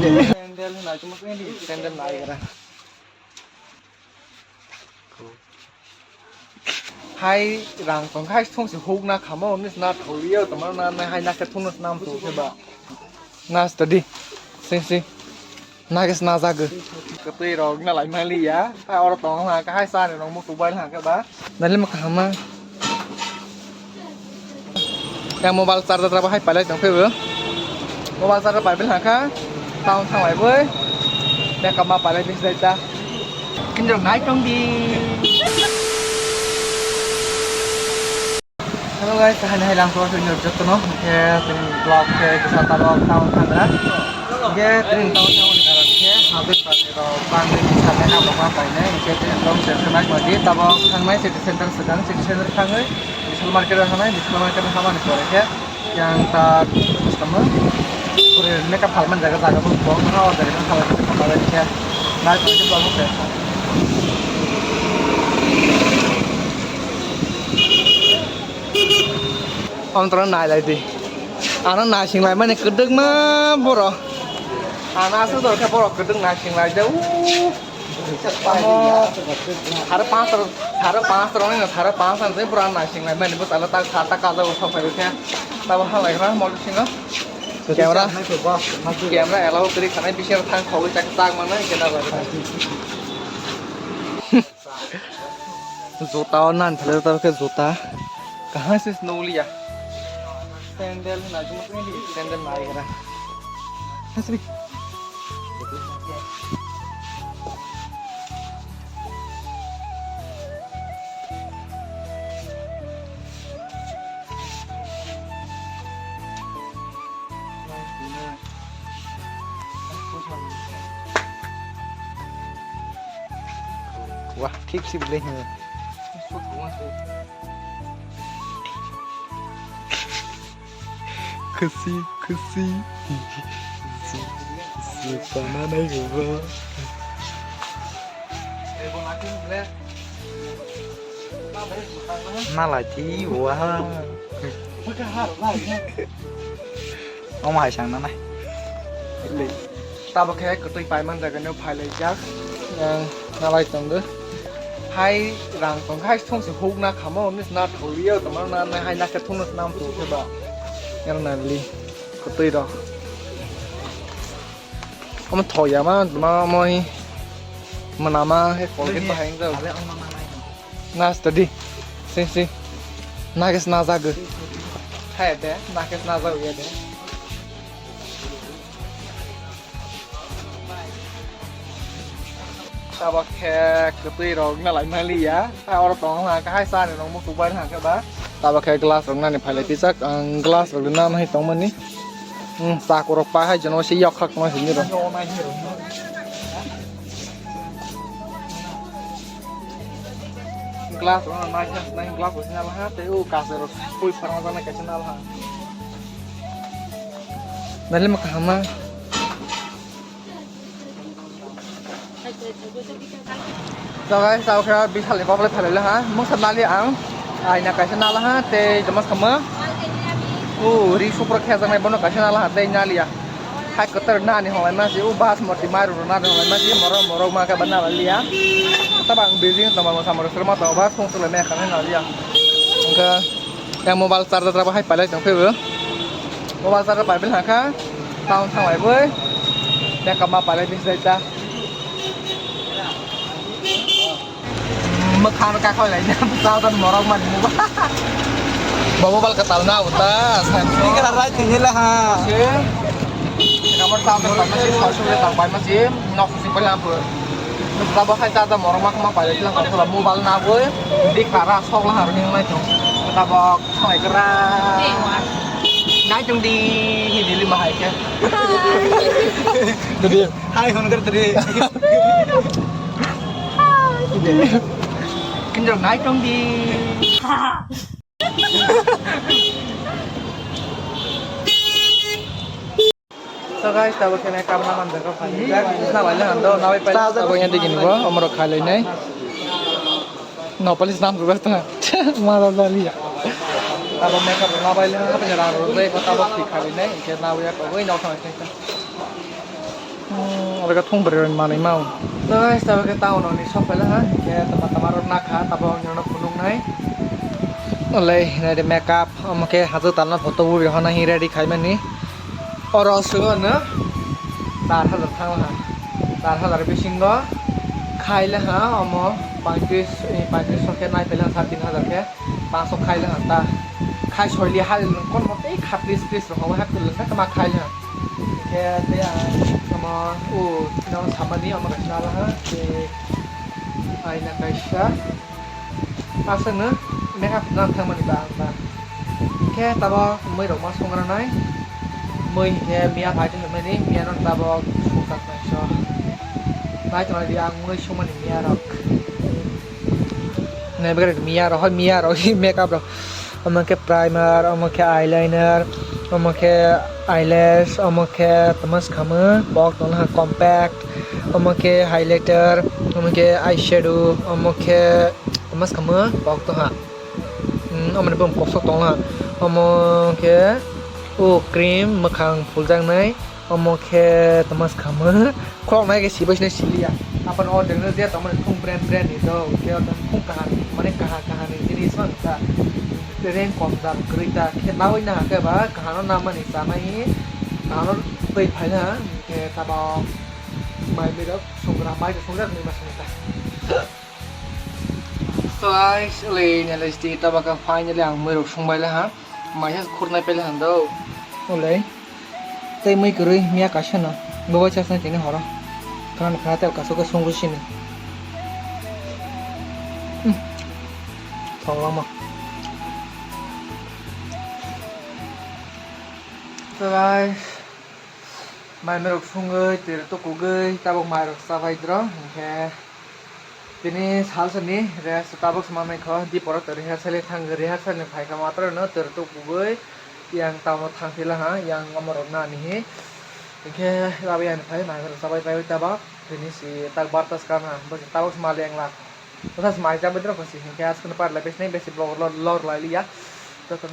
Sandal na cuma ini sandal na kira. Hai rang tong hai thong si huk na khamo nis na tholiyo tamar na hai na ka thung nam tu se ba. Na study. Si. Na kes na zag. Ka tui ro na lai mai li ya. Hai or tong la ka hai sa ne rong mu tu bai la ka ba. Na le ma khama. Yang mobile charger ra ba hai pai lai tong phe bơ. Mobile charger pai bai la ka. Tao thang lại với. Để cầm ma pai lai bis dai ta. Kinh được nãy trong đi. Hello guys, hari lang ko sunod dito no. Kaya tin vlog ke sa tawag taon tangra. Kaya tin taon taon karon kaya habis pero pangin sa na mga pa na kaya tin long center na ko di tabok thang mai city center sedang city center thangay. Digital market sana, digital market sama ni sore kaya yang ta customer kurir makeup halman jaga-jaga pun bong na order na kalau kita pakai kaya na ko di vlog ko. Ông tao nói lại đi, anh nói xin lại mấy này cứ đứng mà bố rồi, anh nói số rồi cái bố rồi cứ đứng nói xin lại chứ, thằng thằng પાંચ này bố anh nói xin lại mấy này bố tao tao khát tao đâu không phải thế, tao bảo lại nó một xin đó, camera alo cái khả năng bị xe thang khẩu chắc tang mà nói cái nào vậy, jota nan thề tao cái jota, कहाँ से snow लिया? Sandal na cuma ini sandal na kira. Hasbi. Wah, keep sih boleh. Kesi Supana này của nó là chí quá ông hải sáng nó này tao bác cái tụi phải mang ra cái nếu phải lấy chắc nó lại tổng nữa hai ràng tổng hai thông sự hút na khám ông nít na thổi liêu tầm nó hai na cái thông nó nam tụ thế bảo yang nali ketui dah. Kamu tahu ya mah, mau menama kolgate bahaya tu. Nas tadi, si, nakes nazag. Hai deh, nakes nazag ya deh. Tabak ketui dah, ngalai mali ya. Hai orang tong lah, hai san orang mau kubai lah ke bah. Tao pakai gelas orang ni pilih pisak gelas orang nama hai tong mana ni, sak orang pakai jangan si yak hak macam ni dah. Gelas orang naik gelas bersnya lah, tu kasih orang pui perang sana kasih lah. Nanti mak hama. So guys, tao kira bisa lepas boleh pilih lah, mau senali ang. Ai na kasih nalah ha te jamas kama ri super khazang nai bono kasih nalah te nyalia hai kotor na ni holai masih bahas morti maru na ni holai masih moro ma ka bana lia tabang busy tama sama rumah tau bahas kong sule me kan nalia angka yang mobile charger ra hai pai lai tong phe mobile charger pai bil ha ka tao thang lai với để cầm ma pai lai bis dai ta makan kakak lainnya betul dan morong man bawa bal ke tahun now tas ini kan right ini lah ha kamar tahu kan masih sosial tambah masih nok sih pelan pun tambah hai ta morong mak mak pada bilang kalau mobile na boy di kara sok lah hari ini macam tambah hai kera nãy trong đi thì lima hai ke tadi hai kon ker tadi kinh được nãy trong đi so guys tao kena kamera man jaga pani na wala hando na wai pala tao yang digin gua omro khalai nai no polis nam gua ta mara dali ya tao makeup na wai le na penyara ro re ko tao tik khalai nai ke na wai ko wai no thang Mereka thong beren mana mau. Guys, tapi kita tahu nih shop lah ha. Kayak teman-teman orang nak ha, tapi orang yang nak gunung naik. Oleh, ini ada makeup. Oke, hasil tanah foto buri hana hira di kai mani. Orang semua na. Tarha datang lah. Tarha dari bisingga. Kai lah ha, omo. Pangkis soket naik pelan 3,000 ke. Pasok kai lah ta. Kai sorry hal kon mau teh kaplis roh hak tulen ka ma kai lah. Kayak dia sama nama sama ni sama kasih lah ha. Aina kaisha. Pasang na. Makeup nam thang mani ba ba ke tabo moi ro ma songra nai moi ke mia phai tu mani mia non tabo sukat na so bai tu di ang moi somani mia ro ne bagre mia ro makeup ro ke primer ke eyeliner ke eyelash ke tamas khama bok ton ha compact ke highlighter ke eyeshadow ke tamas khama bok to ha mình bơm cột sốt tông là ke cream mà khang full trang này ke tamas khama kok này cái xí bớt này xí lia apa order nó dia taman khung brand itu ke order khung kahan mana kahan ini jenis mana ta brand kontak kereta ke tahu ini ke ba kahan nama ni sama ini kahan tui phai na ke tabo mai berak songra ni masih ta. So guys, oleh ni lagi kita bakal finally ang merok sumbai lah ha. Maya kurna pele hando. Oleh. Tei mai kurui mia kasana. Bawa chasna tini hora. Kan khata kaso ka sunggu sini. Thong lama. So guys, mai merok sungai ter to kugai tabok mai rok savai dro. Okay. Ini hal seni, Starbucks mana kau di porot rehearsal ni pakai kamera no tertutup gue yang tahu tangsilah ha, yang nomor nih. Oke, tapi yang pakai mana sampai tabak ini si tak batas karena bagi Starbucks malah yang lak. Terus semacam betul pasti. Kayak sekarang pada lebih nih besi blog lor lali ya. Terus